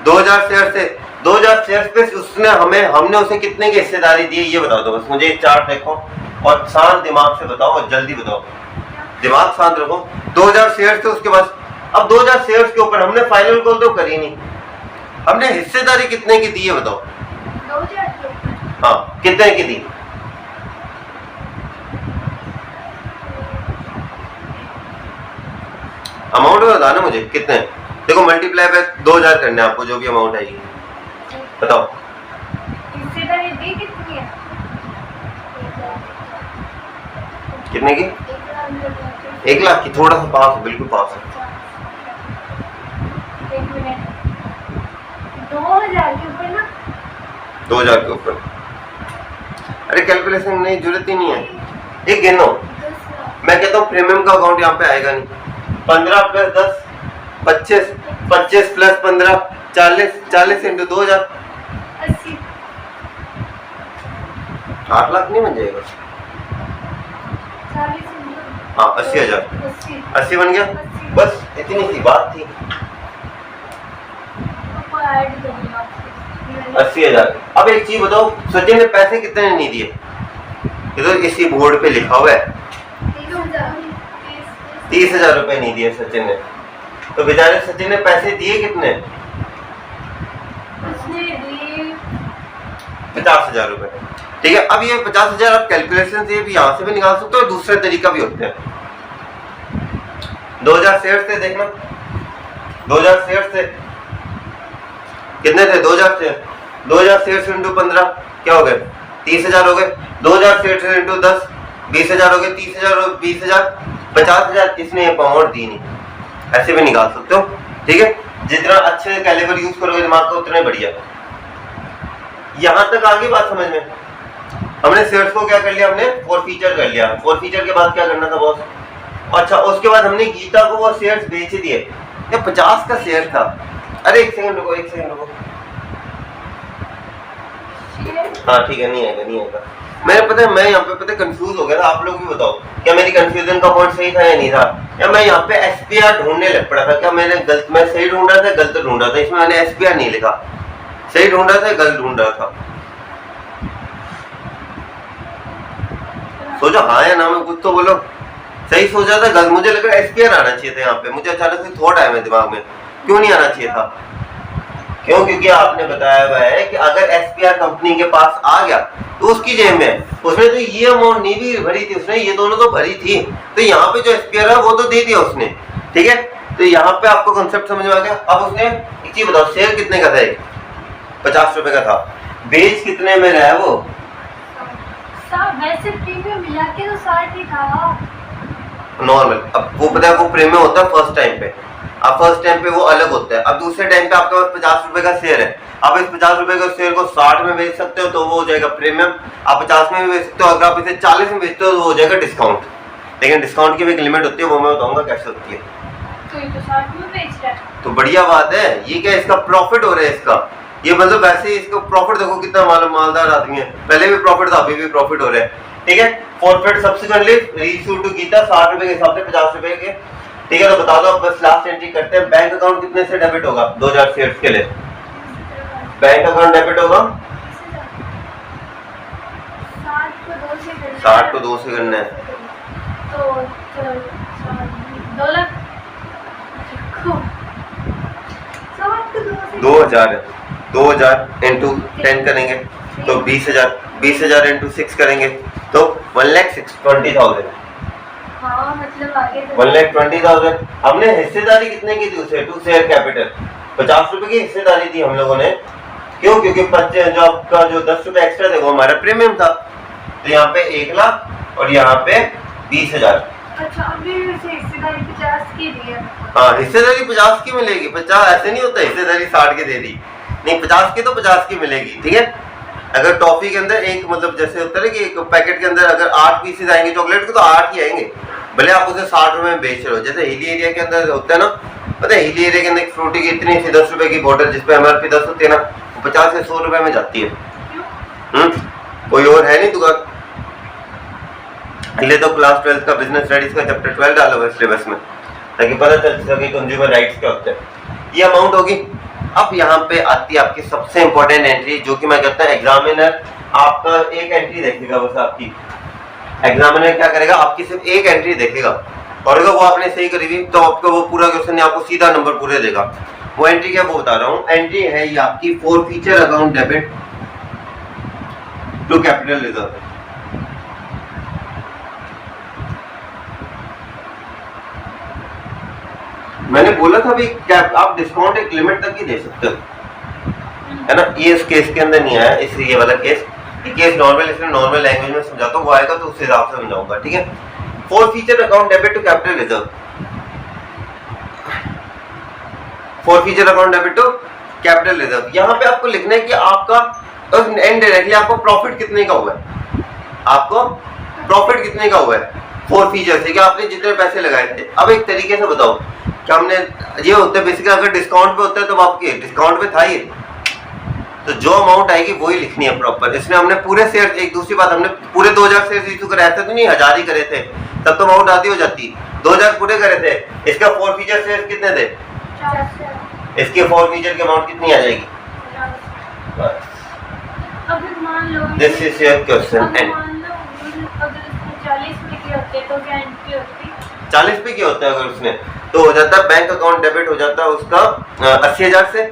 2,000 शेयर थे। 2,000 शेयर पे उसने हमने उसे कितने की हिस्सेदारी दी ये बता दो बस मुझे। चार्ट देखो और शांत दिमाग से बताओ और जल्दी बताओ, दिमाग शांत रखो। 2,000 शेयर थे उसके पास। अब 2,000 शेयर्स के ऊपर हमने फाइनल कॉल तो करी नहीं, हमने हिस्सेदारी कितने की दी है बताओ? 2,000। हाँ, कितने की दी? अमाउंट बताना मुझे कितने। देखो मल्टीप्लाई पे 2,000 करने आपको, जो भी अमाउंट आएगी बताओ। हिस्सेदारी दी कितनी है? कितने की? 1,00,000 की। थोड़ा सा पास है, बिल्कुल पास है। 1 मिनट। 2,000 के ऊपर ना? 2,000 के ऊपर। अरे कैलकुलेशन नहीं, जरूरत ही नहीं है। एक गिनो, मैं कहता हूँ प्रीमियम का अकाउंट यहाँ पे आएगा नहीं। 15 प्लस 10 25, 25 प्लस 15 40, 40 इंटू 2,000 80। 8 लाख नहीं बन जाएगा? 40। हाँ 80,000। 80 बन गया, बस इतनी सी बात थी। 80,000। अब एक चीज बताओ, सचिन ने पैसे कितने नहीं दिए? ये तो इसी बोर्ड पे लिखा हुआ है 30,000 रुपए नहीं दिए सचिन ने। तो बेचारे सचिन ने पैसे दिए कितने? 50,000 रुपए। ठीक है, अब ये 50,000 आप कैलकुलेशन से भी यहाँ से भी निकाल सकते हो, दूसरे तरीका भी होते हैं। 2,000 शेयर थे, देखना 2,000 शेयर थे, कितने थे? 2,000 शेयर। 2,000 शेयर इंटू 15 क्या हो गए? 30,000 हो गए। 2,000 शेयर इंटू 10 20,000 हो गए। 30,000 और 20,000 50,000। इसने अमाउंट दी नहीं, ऐसे भी निकाल सकते हो। ठीक है, जितना अच्छे कैलिबर यूज करोगे दिमाग को उतने बढ़िया। यहां तक आगे बात समझ में? हमने शेयर्स को क्या कर लिया? हमने फॉरफीचर कर लिया। फॉरफीचर के बाद क्या करना था बॉस? अच्छा, उसके बाद हमने गीता को वो शेयर्स बेच दिए। ये 50 का शेयर था। अरे एक सेकंड रुको, एक सेकंड रुको। हाँ ठीक है, नहीं आएगा। मैंने पता है, मैं यहाँ पे पता कंफ्यूज हो गया था। आप लोग भी बताओ, क्या मेरी कंफ्यूजन का पॉइंट सही था या नहीं था? या मैं यहाँ पे एसपीआर ढूंढने लग पड़ा था? क्या मैं सही ढूंढ रहा था, गलत ढूंढ रहा था? इसमें मैंने एसपीआर नहीं लिखा, सही ढूंढ रहा था, गलत ढूंढ रहा था। सोचो हाँ या ना में, कुछ तो बोलो। सही सोचा था, गलत? मुझे लग रहा है एसपीआर आना चाहिए था यहाँ पे। मुझे अचानक से थॉट आया मेरे दिमाग में, क्यों नहीं आना चाहिए था? क्यों? क्योंकि आपने बताया हुआ है कि अगर एसपीआर कंपनी के पास आ गया तो उसकी जेब में, उसने तो ये अमाउंट नहीं भी भरी थी, उसने ये दोनों तो भरी थी, तो यहाँ पे जो एसपीआर है वो तो दे दिया उसने, ठीक है। तो यहाँ पे आपको कॉन्सेप्ट समझ में आ गया। अब उसने एक चीज बताओ, शेयर कितने का था? 50 रुपए का था। बेच कितने में रहा है वो? वैसे प्रीमियम मिला के तो 60 ही था नॉर्मल। अब वो पता है वो प्रीमियम होता है फर्स्ट टाइम पे, अब फर्स्ट टाइम पे वो अलग होता है। अब दूसरे टाइम पे आपके पास 50 रुपए का शेयर है, आप इस 50 रुपए का शेयर को 60 में बेच सकते हो तो वो हो जाएगा प्रीमियम, आप 50 में भी बेच सकते हो, अगर आप इसे 40 में बेचते हो तो वो हो जाएगा डिस्काउंट। लेकिन डिस्काउंट की भी एक लिमिट होती है, वो मैं बताऊंगा कैसे होती है। तो ये तो 60 में बेच रहा है, तो बढ़िया बात है, ये क्या इसका प्रॉफिट हो रहा है इसका, ये मतलब वैसे ही इसका प्रॉफिट देखो कितना मालदार आदमी है, पहले भी प्रॉफिट था अभी भी प्रॉफिट हो रहा है, ठीक है। फॉरफिट सब्सिक्वेंटली रीइश्यू टू की था 60 रुपए के हिसाब से 50 रुपए के, ठीक है। तो बता दो, बस लास्ट एंट्री करते हैं। बैंक अकाउंट कितने से डेबिट होगा 2000 शेयर्स के लिए? बैंक अकाउंट डेबिट होगा 60 को 2 से करना है, तो 2 लाख 2000 इंटू 10 करेंगे तो 20,000, 20,000 इंटू 6 करेंगे तो 1,20,000। हाँ मतलब आगे 1,20,000। हमने हिस्सेदारी कितने की थी उसे? 2 शेयर कैपिटल 50 रुपए की हिस्सेदारी थी हम लोगों ने, क्यों? क्योंकि जो आपका जो 10 रुपए एक्स्ट्रा थे वो हमारा प्रीमियम था। तो यहाँ पे 1 लाख और यहाँ पे 20,000। अच्छा, अभी वैसे हिस्सेदारी 50 की दी है। हाँ, हिस्सेदारी 50 की मिलेगी। 50 ऐसे नहीं होता हिस्सेदारी 60 की दे दी, नहीं 50 की तो 50 की मिलेगी, ठीक है। अगर टॉफी के अंदर एक मतलब जैसे होता है कि एक पैकेट के अंदर अगर 8 पीसेज आएंगे चॉकलेट के तो 8 ही आएंगे, भले आप उसे 60 रुपए में बेच रहे हो। जैसे हिली एरिया के अंदर होता है ना, पता है हिली एरिया के अंदर फ्रूटी की इतनी सी 10 रुपए की बोतल जिसपे एमआरपी 10 होती है ना, 50 से 100 रुपए में जाती है। कोई और है नहीं दुकान। ले तो क्लास 12 का बिजनेस स्टडीज का चैप्टर 12 डाला हुआ है सिलेबस में, ताकि पता चल सके कंज्यूमर राइट्स क्या होते हैं। ये अमाउंट होगी। अब यहाँ पे आती है आपकी सबसे इंपॉर्टेंट एंट्री, जो कि मैं कहता हूँ एग्जामिनर आपका एक एंट्री देखेगा बस आपकी। एग्जामिनर क्या करेगा, आपकी सिर्फ एक एंट्री देखेगा और अगर वो आपने सही करी हुई तो आपको वो पूरा क्वेश्चन आपको सीधा नंबर पूरे देगा। वो एंट्री क्या वो बता रहा हूँ। एंट्री है ये आपकी forfeiture account debit to capital reserve. मैंने बोला था भी आप डिस्काउंट एक लिमिट तक ही दे सकते हो, है ना। ये इस केस के अंदर नहीं आया, इसलिए ये वाला केस, ये केस नॉर्मल, इसलिए नॉर्मल लैंग्वेज में समझाता हूँ, वो आएगा तो उस हिसाब से समझाऊंगा, ठीक है। Forfeiture account debit to capital reserve, forfeiture account debit to capital reserve. यहाँ पे आपको लिखना है कि आपका इनडायरेक्टली आपको प्रॉफिट कितने का हुआ है, आपको प्रॉफिट कितने का हुआ है फॉर फीचर से, कि आपने जितने पैसे लगाए थे। अब एक तरीके से बताओ कि हमने ये होता है बेसिकली, अगर डिस्काउंट पे होता है तो आपके डिस्काउंट पे था ये, तो जो अमाउंट आएगी वही लिखनी है प्रॉपर। इसमें हमने पूरे शेयर, एक दूसरी बात, हमने पूरे 2000 शेयर इशू कराए थे तो नहीं, 1000 ही करे थे, तब तो अमाउंट आधी हो जाती। 2000 पूरे करे थे, इसका फॉर फीचर शेयर कितने थे, इसके फॉर फीचर की अमाउंट कितनी आ जाएगी? अगर मान लो this is your question end. अगर 40 पे की होते तो क्या एंट्री होती? 40 पे क्या होता है अगर उसने, तो हो जाता है बैंक अकाउंट डेबिट हो जाता है उसका 80,000 से,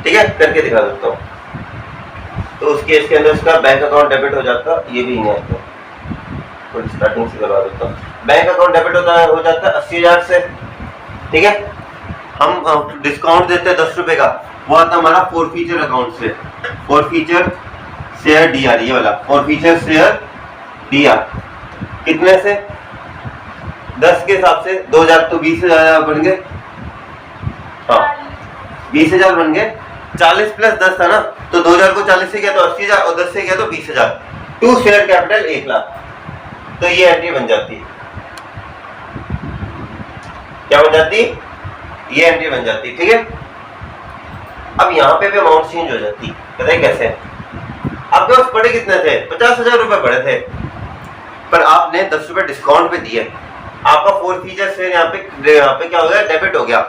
ठीक है, करके दिखा सकता हूँ। तो उस केस के अंदर उसका बैंक अकाउंट डेबिट हो जाता, ये भी नहीं आता, थोड़ी स्टार्टिंग से करवा देता हूँ। बैंक अकाउंट डेबिट हो जाता है 80,000 से, ठीक है। हम डिस्काउंट देते हैं 10 रुपए का, वो आता हमारा फॉर फीचर अकाउंट से, फॉर फीचर शेयर डीआर, ये वाला फॉर फीचर शेयर डीआर कितने से, 10 के हिसाब से 2000 तो 20,000 बन गए, हाँ 20,000 बन गए। 40 प्लस 10 था ना, तो 2000 को 40 से गया तो 80,000 और 10 से गया तो 20,000, 2 शेयर कैपिटल 1 लाख। तो ये एंट्री बन जाती, क्या बन जाती, ये एंट्री बन जाती, ठीक है। अब यहाँ पे भी अमाउंट चेंज हो जाती, पता है कैसे? आपके पास पड़े कितने थे, 50,000 रुपए पड़े थे, पर आपने 10 रुपए डिस्काउंट पे दिए, आपका फॉर फीचर शेयर यहाँ पे क्या हो गया, डेबिट हो गया।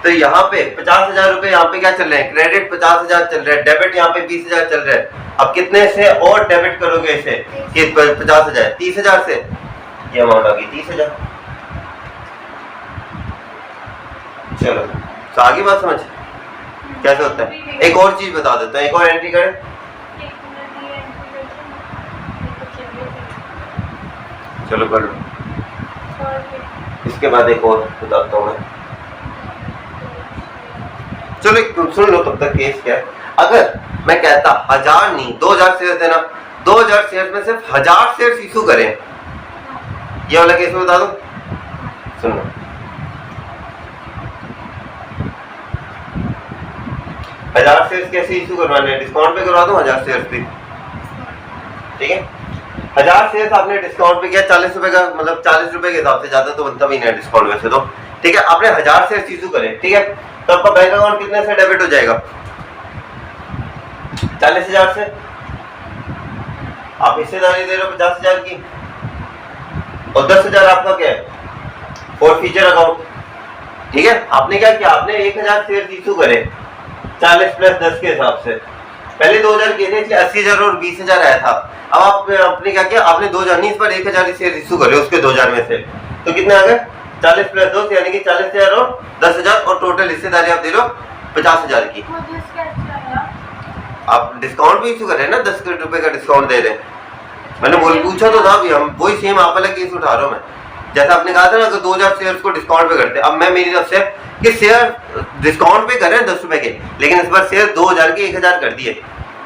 तो यहाँ पे 50,000 रुपए यहाँ पे क्या चल रहे हैं, क्रेडिट 50,000 चल रहा है, डेबिट यहाँ पे 20,000 चल रहा है। अब कितने से और डेबिट करोगे इसे कि 50,000, 30,000 से, ये अमाउंट आ गई 30,000। चलो तो आगे बात समझ, कैसे होता है? एक और चीज बता देता हूँ, एक और एंट्री करें। चलो कर लो। इसके बाद एक और बताता हूँ मैं। चलो एक सुन लो तब तक केस क्या है। अगर मैं कहता 1000 नहीं 2000 शेयर देना, 2000 शेयर में सिर्फ 1000 शेयर इशू करें, ये वाला केस में बता दो। सुनो 1000 शेयर कैसे इशू करवाने हैं? डिस्काउंट पे करवा दूं 1000 शेयर पे, ठीक है। 1000 शेयर आपने डिस्काउंट पे किया 40 रुपए का, मतलब 40 रुपए के हिसाब से ज्यादा तो बनता भी नहीं है डिस्काउंट वैसे तो, ठीक है। आपने 1000 शेयर इशू करे, ठीक है, तो आपका बैंक अकाउंट कितने से डेबिट हो जाएगा? 40,000 से। आप हिस्सेदारी दे रहे हो 50,000 की, और 10,000 आपका क्या है? फॉर फ्यूचर अकाउंट, ठीक है। आपने क्या किया? आपने 1000 शेयर इशू करे 40 प्लस 10 के हिसाब से। पहले 2000 किए थे इसलिए 80,000 और 20,000 आया था। अब आपने क्या किया? आपने 2000 नहीं, इस पर 1000 शेयर इशू करे उसके 2000 में से, तो कितने आ गए? 40 प्लस 2 यानी कि 40,000 और 10,000, और टोटल हिस्सेदारी आप दे रहे हो 50,000 की। आप डिस्काउंट भी इशू कर रहे हैं ना, 10 रुपए का डिस्काउंट दे रहे हैं। मैंने पूछा तो था भी, हम वही सेम आप वाला केस उठा रहा हूँ मैं। जैसा आपने कहा था ना कि 2000 शेयर को डिस्काउंट पे करते हैं, अब मैं मेरी तरफ से कि शेयर डिस्काउंट पे कर रहे हैं 10 रुपए के, लेकिन इस बार शेयर 2000 के 1000 कर दिए।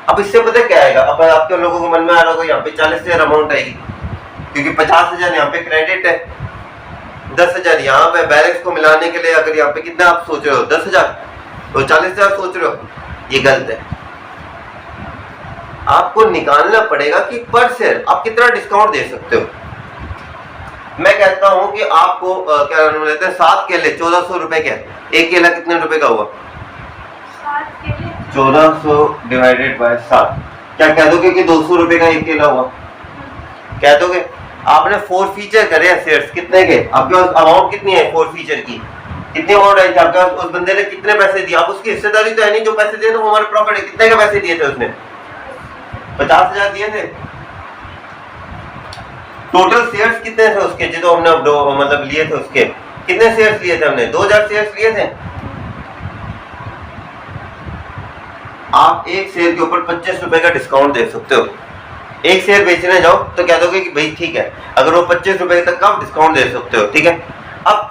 अब इससे पता क्या आएगा? अब आपके लोगों को मन में आ रहा होगा यहाँ पे 40,000 अमाउंट आएगी, क्योंकि 50,000 यहाँ पे क्रेडिट है, 10,000 यहाँ पे बैलेंस को मिलाने के लिए। अगर यहाँ पे कितना आप सोच रहे हो? 10,000, तो 40,000 सोच रहे हो, ये गलत है। आपको निकालना पड़ेगा कि पर शेयर आप कितना डिस्काउंट दे सकते हो। मैं कहता हूं कि आपको क्या नाम लेते हैं, 7 केले 1400 रुपए के, एक केला कितने रुपए का हुआ? 1400 डिवाइडेड बाय 7। क्या कह दोगे कि 200 रुपए का एक केला हुआ? कह दोगे? आपने 4 फीचर करे हैं शेयर्स, कितने के? आपके पास अमाउंट कितनी है 4 फीचर की? कितनी अमाउंट आई थी आपके पास? उस बंदे ने कितने पैसे दिए? आप उसकी हिस्सेदारी तो है नहीं, जो पैसे दिए थे वो हमारे प्रॉफिट है। कितने के पैसे दिए थे उसने? 50,000 दिए थे। टोटल शेयर्स कितने थे उसके, जो हमने मतलब लिए थे? उसके कितने शेयर्स लिए थे हमने? 2000 शेयर्स लिए थे। आप एक शेयर के ऊपर 25 रुपए का डिस्काउंट दे सकते हो। एक शेयर बेचने जाओ तो कह दोगे कि भाई ठीक है, अगर वो 25 रुपए तक का आप डिस्काउंट दे सकते हो, ठीक है। अब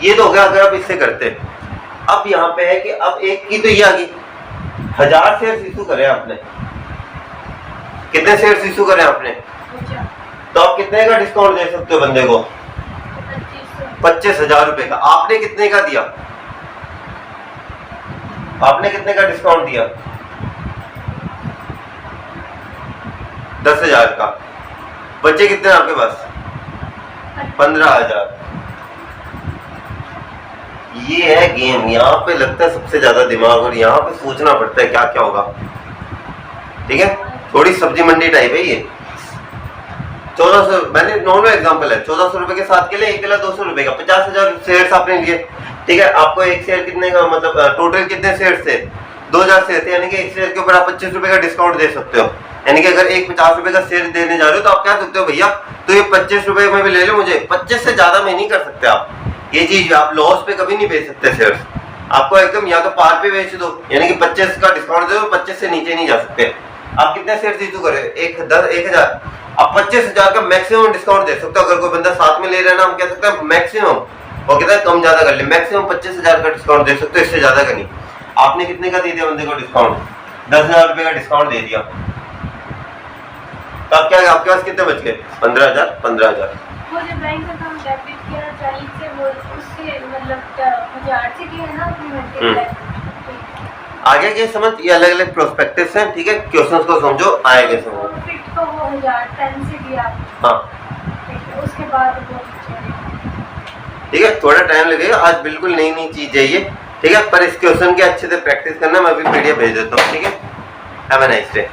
ये तो हो गया अगर आप इससे करते। अब यहाँ पे है कि अब एक की तो ये आ गई, 1000 शेयर इशू करे आपने। कितने शेयर इशू करे आपने? तो आप कितने का डिस्काउंट दे सकते हो बंदे को? 25,000 रुपए का। आपने कितने का दिया? आपने कितने का डिस्काउंट दिया? 10,000 का। बच्चे कितने आपके पास? 15,000। ये है गेम। यहाँ पे लगता है सबसे ज्यादा दिमाग, और यहाँ पे सोचना पड़ता है क्या क्या होगा, ठीक है। थोड़ी सब्जी मंडी टाइप है ये। 1400, मैंने नॉर्मल एग्जांपल है, 1400 रुपए के 7 केले, एक केला 200 रुपए का, 50,000 शेयर्स आपने लिए, ठीक है। आपको एक शेयर कितने का, मतलब टोटल कितने शेयर थे? 2000 शेयर थे, यानी कि एक शेयर के ऊपर आप 25 रुपए का डिस्काउंट दे सकते हो। यानी कि अगर एक 50 रुपए का शेयर देने जा रहे हो तो आप क्या सकते हो, भैया तो ये 25 रुपए में भी ले लो, मुझे 25 से ज्यादा में नहीं कर सकते आप। ये चीज आप लॉस पे कभी नहीं बेच सकते शेयर्स। आपको एकदम या तो पार पे बेच दो, यानी कि 25 का डिस्काउंट दे दो, 25 से नीचे नहीं जा सकते। आप कितने शेयर इशू करे? 1000। आप 25,000 का मैक्सिमम डिस्काउंट दे सकते हो। अगर कोई बंदा साथ में ले रहा है ना, हम कह सकते हैं मैक्सिमम, और कितना कम ज्यादा कर ले, मैक्सिमम 25,000 का डिस्काउंट दे सकते हो, इससे ज्यादा का नहीं। आपने कितने का दे दिया बंदे को डिस्काउंट? 10,000 रुपए का डिस्काउंट दे दिया, तो अब क्या आपके पास कितने बच गए? 15,000। 15,000 मुझे बैंक अकाउंट डेबिट किया चाहिए से, वो उससे मतलब 1000 से किया है ना अपने। आगे के समझ, ये अलग अलग प्रोस्पेक्टिव्स हैं, ठीक है। क्वेश्चंस को समझो, आएंगे समझो। प्रॉफिट को वो 1010 से दिया, हाँ ठीक है, उसके बाद वो ठीक है, थोड़ा टाइम लगेगा, आज बिल्कुल नई नई चीज है ये, ठीक है। पर इस क्वेश्चन के अच्छे से प्रैक्टिस करना, मैं अभी पीडीएफ भेज देता हूँ, ठीक है। Have a nice day.